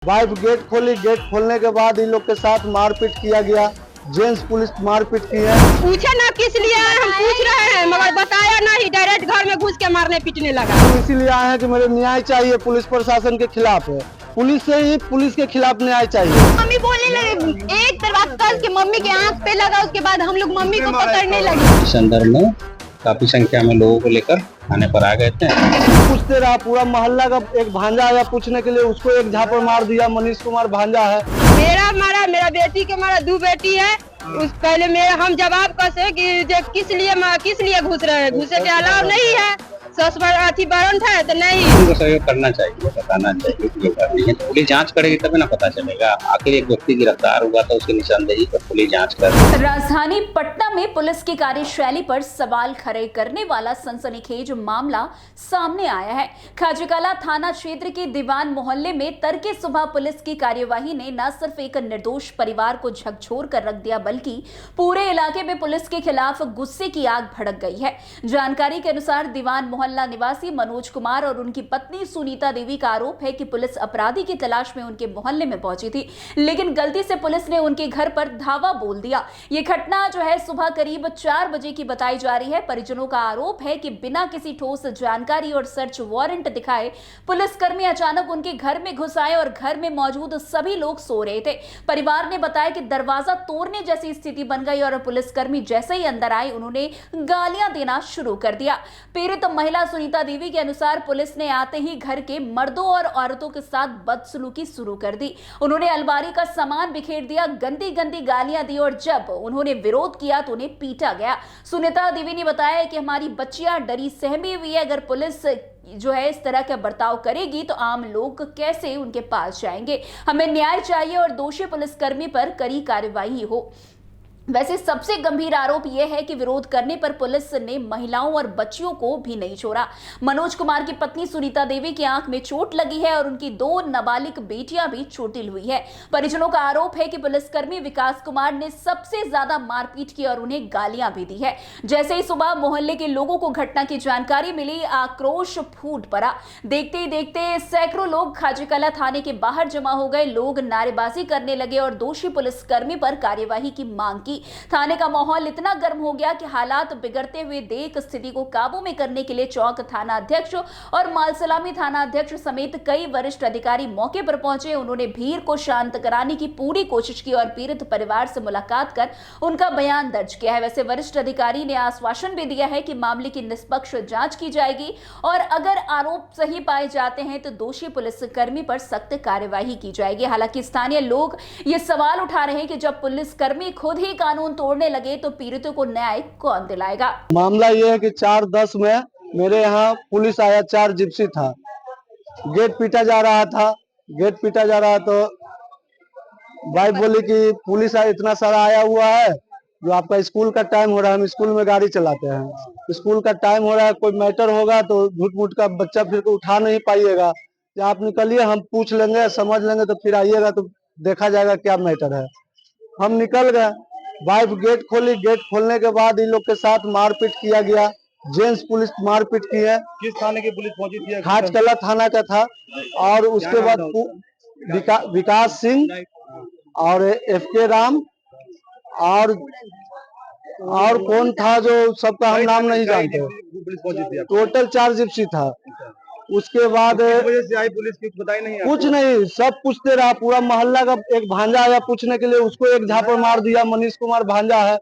Wife gate खोली, gate खोलने के बाद इन लोग के साथ मारपीट किया गया। जेंट्स पुलिस मारपीट की है। पूछे ना किस लिए आए, हम पूछ रहे हैं मगर बताया नहीं, डायरेक्ट घर में घुस के मारने पीटने लगा। हम इसीलिए आए हैं कि मेरे न्याय चाहिए, पुलिस प्रशासन के खिलाफ है। पुलिस से ही पुलिस के खिलाफ न्याय चाहिए। मम्मी बोलने लगे, एक तरफ कस के मम्मी के आंख पे लगा, उसके बाद हम लोग मम्मी को पकड़ने लगे। इस संदर्भ में काफी संख्या में लोगों को लेकर थाने पर आ गए थे। पूछते रहा, पूरा मोहल्ला का एक भांजा आया पूछने के लिए, उसको एक झापड़ मार दिया। मनीष कुमार भांजा है। मेरा मारा, मेरा बेटी के मारा, 2 बेटी है। उस पहले मेरे हम जवाब कसे कि किस लिए घुस रहे हैं, घुसे के अलाव नहीं है, अथी वारंट है तो नहीं। उनको सहयोग करना चाहिए, बताना चाहिए कि ये कर रही है। पुलिस जांच करेगी तभी ना पता चलेगा। आखिर एक व्यक्ति गिरफ्तार हुआ था, उसकी निशानदेही पर पुलिस जांच कर रही है। राजधानी पटना में पुलिस की कार्यशैली पर सवाल खड़े करने वाला सनसनीखेज मामला सामने आया है। खाजूकला थाना क्षेत्र के दीवान मोहल्ले में तड़के सुबह पुलिस की कार्यवाही ने न सिर्फ एक निर्दोष परिवार को झकझोर कर रख दिया, बल्कि पूरे इलाके में पुलिस के खिलाफ गुस्से की आग भड़क गई है। जानकारी के अनुसार दीवान मोहल्ला निवासी मनोज कुमार और उनकी पत्नी सुनीता देवी का आरोप है कि पुलिस अपराधी की तलाश में उनके मोहल्ले में पहुंची थी, लेकिन गलती से पुलिस ने उनके घर पर धावा बोल दिया। ये घटना जो है सुबह करीब 4 बजे की बताई जा रही है। परिजनों का आरोप है कि बिना किसी ठोस जानकारी और सर्च वारंट दिखाए पुलिसकर्मी अचानक उनके घर में घुस आए और घर में मौजूद सभी लोग सो रहे थे। परिवार ने बताया कि दरवाजा तोड़ने जैसी स्थिति बन गई और पुलिसकर्मी जैसे ही अंदर आए उन्होंने गालियां देना शुरू कर दिया। पीड़ित महिला सुनीता देवी के अनुसार पुलिस ने आते ही घर के मर्दों और औरतों के साथ बदसलूकी शुरू कर दी। उन्होंने अलमारी का सामान बिखेर दिया, गंदी गंदी गालियां दी और जब उन्होंने विरोध किया तो उन्हें पीटा गया। सुनीता देवी ने बताया कि हमारी बच्चियां डरी सहमी हुई है, अगर पुलिस जो है इस तरह का बर्ताव करेगी तो आम लोग कैसे उनके पास जाएंगे। हमें न्याय चाहिए और दोषी पुलिसकर्मी पर कड़ी कार्रवाई हो। वैसे सबसे गंभीर आरोप यह है कि विरोध करने पर पुलिस ने महिलाओं और बच्चियों को भी नहीं छोड़ा। मनोज कुमार की पत्नी सुनीता देवी की आंख में चोट लगी है और उनकी 2 नाबालिग बेटियां भी चोटिल हुई है। परिजनों का आरोप है कि पुलिसकर्मी विकास कुमार ने सबसे ज्यादा मारपीट की और उन्हें गालियां भी दी है। जैसे ही सुबह मोहल्ले के लोगों को घटना की जानकारी मिली, आक्रोश फूट पड़ा। देखते ही देखते सैकड़ों लोग खाजूकला थाने के बाहर जमा हो गए। लोग नारेबाजी करने लगे और दोषी पुलिसकर्मी पर कार्यवाही की मांग की। थाने का माहौल इतना गर्म हो गया कि हालात बिगड़ते हुए देख स्थिति को काबू में करने के लिए चौक थाना अध्यक्ष और मालसलामी थाना अध्यक्ष समेत कई वरिष्ठ अधिकारी मौके पर पहुंचे। उन्होंने भीड़ को शांत कराने की पूरी कोशिश की और पीड़ित परिवार से मुलाकात कर उनका बयान दर्ज किया है। वैसे वरिष्ठ अधिकारी ने आश्वासन भी दिया है कि मामले की निष्पक्ष जांच की जाएगी और अगर आरोप सही पाए जाते हैं तो दोषी पुलिसकर्मी पर सख्त कार्यवाही की जाएगी। हालांकि स्थानीय लोग ये सवाल उठा रहे हैं कि जब पुलिसकर्मी खुद ही कानून तोड़ने लगे तो पीड़ितों को न्याय कौन दिलाएगा। मामला ये है कि 4:10 में मेरे यहाँ पुलिस आया, 4 जिप्सी था। गेट पीटा जा रहा था, गेट पीटा जा रहा तो वाइफ बोली कि पुलिस इतना सारा आया हुआ है, जो आपका स्कूल का टाइम हो रहा है, हम स्कूल में गाड़ी चलाते हैं, स्कूल का टाइम हो रहा है, कोई मैटर होगा तो झूठ मूठ का बच्चा फिर को उठा नहीं पाइएगा। या आप निकलिए, हम पूछ लेंगे, समझ लेंगे, तो फिर आइएगा तो देखा जाएगा क्या मैटर है। हम निकल गए। वाइफ गेट खोली, गेट खोलने के बाद इन लोग के साथ मारपीट किया गया। जेंट्स पुलिस मारपीट की है। किस थाने की पुलिस पहुंची थी? खाजकला थाना का था। और उसके बाद विकास सिंह और FK राम और कौन था जो सबका हम नाम नहीं जानते। टोटल 4 जिप्सी था। उसके बाद वजह से आई पुलिस की बताई नहीं, कुछ नहीं, सब पूछते रहा, पूरा मोहल्ला का एक भांजा आया पूछने के लिए, उसको एक झापड़ मार दिया। मनीष कुमार भांजा है,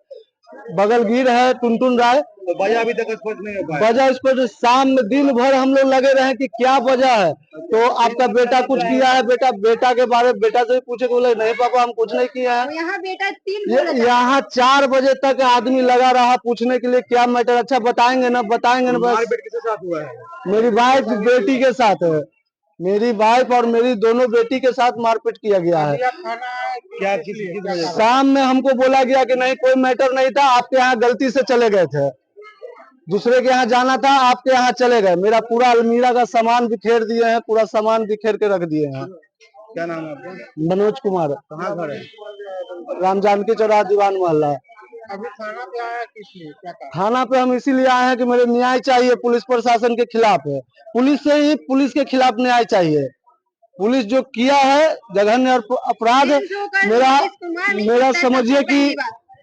बगल गिर है टुनटुन राय। तो वजह अभी तक स्पष्ट नहीं हो पाया। वजह इसको शाम में दिन भर हम लोग लगे रहे कि क्या वजह है। तो आपका बेटा कुछ किया है? बेटा के बारे में बेटा से पूछे, बोले नहीं पापा हम कुछ नहीं किया है। यहाँ बेटा यहाँ 4 बजे तक आदमी लगा रहा पूछने के लिए क्या मैटर। अच्छा बताएंगे ना, बताएंगे ना। बस किसके साथ हुआ है? मेरी वाइफ बेटी के साथ है। मेरी वाइफ और मेरी दोनों बेटी के साथ मारपीट किया गया है। क्या चीज? शाम में हमको बोला गया कि नहीं कोई मैटर नहीं था, आपके यहाँ गलती से चले गए थे, दूसरे के यहाँ जाना था, आपके यहाँ चले गए। मेरा पूरा अलमीरा का सामान बिखेर दिए हैं, पूरा सामान बिखेर के रख दिए हैं। क्या नाम है आपका? मनोज कुमार। कहाँ घर है? राम जानकी चौराहा दीवान मोहल्ला। अभी थाना पे आया किसने? क्या कहा? थाना पे हम इसीलिए आए हैं कि मेरे न्याय चाहिए, पुलिस प्रशासन के खिलाफ है। पुलिस से ही पुलिस के खिलाफ न्याय चाहिए। पुलिस जो किया है जघन्य अपराध, मेरा समझिए कि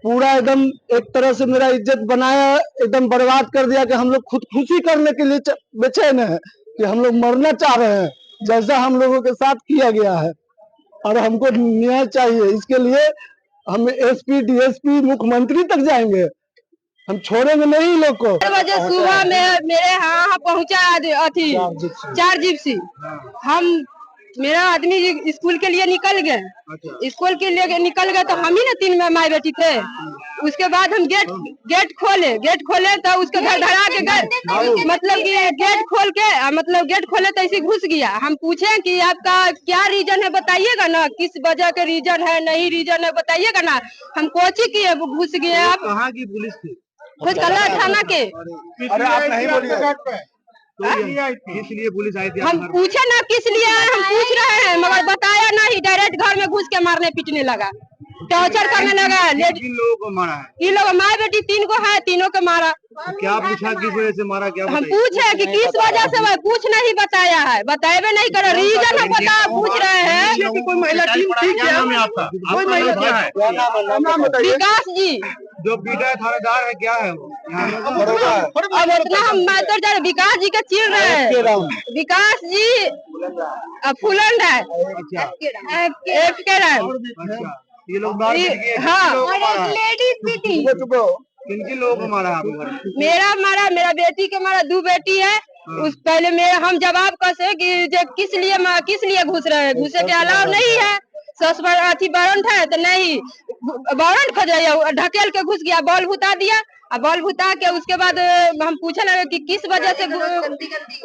पूरा एकदम एक तरह से मेरा इज्जत बनाया, एकदम बर्बाद कर दिया कि हम लोग खुदकुशी करने के लिए बेचैन है कि हम लोग मरना चाह रहे हैं, जैसा हम लोगों के साथ किया गया है और हमको न्याय चाहिए। इसके लिए हम एसपी, डीएसपी, मुख्यमंत्री तक जाएंगे, हम छोड़ेंगे नहीं लोग को। 4 बजे सुबह में मेरे यहाँ पहुँचा अथी 4 जिप्सी। हम मेरा आदमी स्कूल के लिए निकल गए, स्कूल के लिए निकल गए तो हम ही ना 3 माई बेटी थे। उसके बाद हम गेट खोले तो उसके घर धरा के गए, मतलब कि गेट खोले तो ऐसे घुस गया। हम पूछे कि आपका क्या रीजन है बताइएगा ना, किस वजह के रीजन है, नहीं रीजन है बताइएगा ना। हम कोची किए घुस गए। आप कहाँ की पुलिस थी? खोजकला थाना के। अरे आप नहीं बोलिए, इसलिए पुलिस आई थी? हम पूछे ना किस लिए आए, हम पूछ रहे हैं मगर बताया नहीं। डायरेक्ट घर में घुस के मारने पीटने लगा, टॉर्चर करने लगा। किन लोगों को मारा है? ये लोग माँ बेटी 3 को है, तीनों को मारा। क्या पूछा, किस वजह से मारा? क्या हम पूछे कि किस वजह से, कुछ नहीं बताया है, बताएबे नहीं करे। रीजन हम बता पूछ रहे हैं। कोई महिला टीम थी? क्या नाम है आपका? कोई महिला क्या है? विकास जी जो पीटा है थानेदार है, क्या है वो? अब इतना हम मातर जा रहे, विकास जी के चिड़ रहे हैं। विकास जी फुलंड है, एफ के राम। अच्छा, ये लोग मार दिए? हाँ, लेडीज भी थी। किन लोगों को मारा आपके घर में? मेरा मारा, मेरा बेटी के मारा, 2 बेटी है। उस पहले मेरे हम जवाब कैसे कि किस लिए घुस रहे हैं, घुसे के अलाव नहीं है। सस अथी वारंट है तो नहीं, वारंट खोज ढकेल के घुस गया, बॉल भुता दिया। और बॉल भुता के उसके बाद हम पूछने लगे कि किस वजह से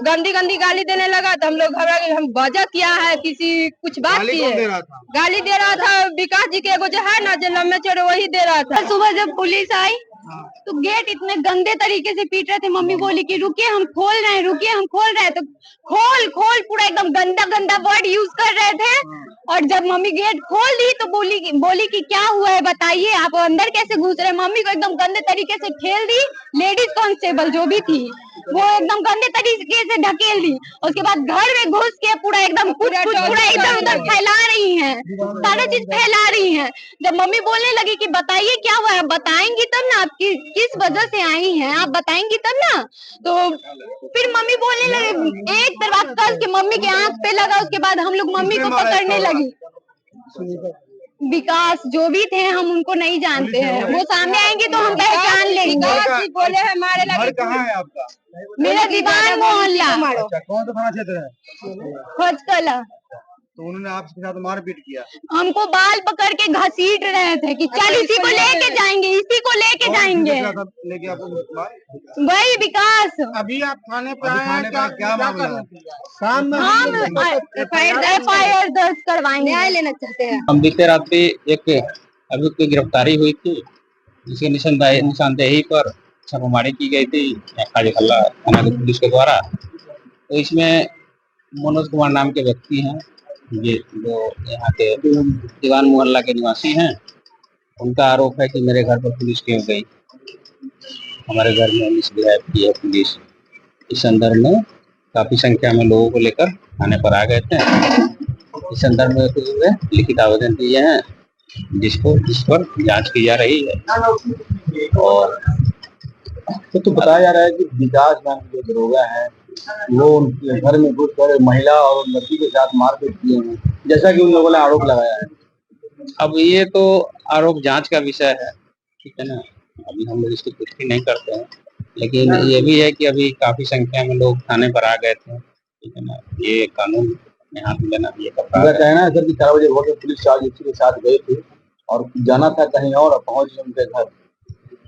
गंदी गाली देने लगा। तो हम लोग घबरा गए, हम वजह क्या है, किसी कुछ बात की है। गाली दे रहा था विकास जी के, एगो जो है ना जो लम्बे चौड़े, वही दे रहा था। सुबह जब पुलिस आई तो गेट इतने गंदे तरीके से पीट रहे थे। मम्मी बोली कि रुकिए हम खोल रहे हैं, रुकिए हम खोल रहे हैं। तो खोल पूरा एकदम गंदा वर्ड यूज कर रहे थे। और जब मम्मी गेट खोल दी तो बोली कि क्या हुआ है बताइए, आप अंदर कैसे घुस रहे हैं। मम्मी को एकदम गंदे तरीके से ठेल दी। लेडीज कांस्टेबल जो भी थी वो एकदम गंदे तरीके से ढकेल दी। उसके बाद घर में घुस के पूरा एकदम पूरा इधर उधर फैला रही हैं, सारा चीज फैला रही हैं। जब मम्मी बोलने लगी कि बताइए क्या हुआ है, बताएंगी तब ना, आप किस वजह से आई हैं, आप बताएंगी तब ना। तो फिर मम्मी बोलने लगे, एक तरफ कस के मम्मी के आंख पे लगा। उसके बाद हम लोग मम्मी को पकड़ने लगी। विकास जो भी थे हम उनको नहीं जानते हैं, वो सामने आएंगे तो हम पहचान लेंगे। बोले हमारे लगे। कहाँ है आपका? मेरा दीवान मोहल्ला। अच्छा, कौन सा थाना क्षेत्र है? खोजकला। तो उन्होंने आपके साथ मारपीट किया? हमको बाल पकड़ के घसीट रहे थे कि चल इसी को लेके जाएंगे, इसी को लेके जाएंगे। लेके आपको वही विकास। अभी आप थाने पे आए हैं, क्या मामला है? हम FIR दर्ज करवाएंगे, न्याय लेना चाहते हैं। हम बीते रात्रि एक अभियुक्त की गिरफ्तारी हुई थी, जिसकी निशानदेही पर छापेमारी की गई थी खाजकल्ला थाना की पुलिस के द्वारा। तो इसमें मनोज कुमार नाम के व्यक्ति हैं, ये जो यहाँ के दीवान मोहल्ला के निवासी हैं। उनका आरोप है कि मेरे घर पर पुलिस क्यों गई, हमारे घर में मिसबिहेव की है पुलिस। इस संदर्भ में काफी संख्या में लोगों को लेकर थाने पर आ गए थे। इस संदर्भ में वे लिखित आवेदन दिए हैं, जिस पर जांच की जा रही है। और तो बताया जा रहा है कि विकास नाम के जो दरोगा है वो उनके घर में घुसकर महिला और लड़की के साथ मारपीट किए हैं, जैसा कि उन लोगों ने आरोप लगाया है। अब ये तो आरोप जांच का विषय है, ठीक है ना। अभी हम लोग इसकी पुष्टि नहीं करते हैं, लेकिन ये भी है कि अभी काफी संख्या में लोग थाने पर आ गए थे, ठीक है ना। ये कानून में हाथ मिलाना ये मेरा कहना है सर कि 4 बजे भोर में पुलिस 4 जिप्सी के साथ गए थे और जाना था कहीं और पहुंच गए उनके घर।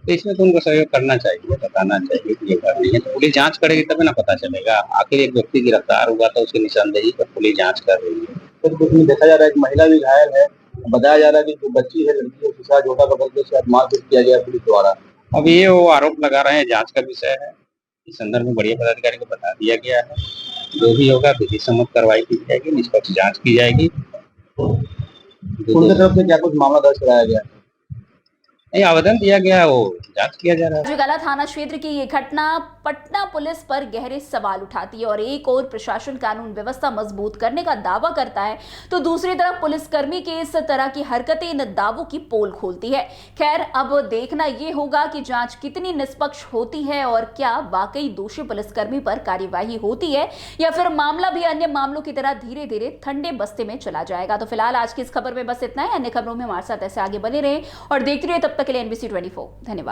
तो इसमें तो उनको सहयोग करना चाहिए, बताना चाहिए कि ये कर रही है। तो पुलिस जांच करेगी तभी ना पता चलेगा। आखिर एक व्यक्ति गिरफ्तार हुआ था, उसकी निशानदेही पर पुलिस जांच कर रही है। फिर कुछ में देखा जा रहा है कि महिला भी घायल है, बताया जा रहा है कि जो बच्ची है लड़की उसके साथ झोटा पकड़ के साथ मारपीट किया गया पुलिस द्वारा। अब ये वो आरोप लगा रहे हैं, जांच का विषय है। इस संदर्भ में बढ़िया पदाधिकारी को बता दिया गया है, जो भी होगा विधि सम्मत कार्रवाई की जाएगी, निष्पक्ष जांच की जाएगी। उनकी तरफ से क्या कुछ मामला दर्ज कराया गया? नहीं, आवेदन दिया गया है, वो जांच किया जा रहा है। खाजूवाला थाना क्षेत्र की ये घटना पटना पुलिस पर गहरे सवाल उठाती है और एक और प्रशासन कानून व्यवस्था मजबूत करने का दावा करता है तो दूसरी तरफ पुलिसकर्मी की इस तरह की हरकतें इन दावों की पोल खोलती है। खैर, अब देखना ये होगा कि जांच कितनी निष्पक्ष होती है और क्या वाकई दोषी पुलिसकर्मी पर कार्यवाही होती है या फिर मामला भी अन्य मामलों की तरह धीरे धीरे ठंडे बस्ते में चला जाएगा। तो फिलहाल आज की इस खबर में बस इतना है। अन्य खबरों में हमारे साथ ऐसे आगे बने रहें और देखते रहिए। तब तक के लिए NBC 24। धन्यवाद।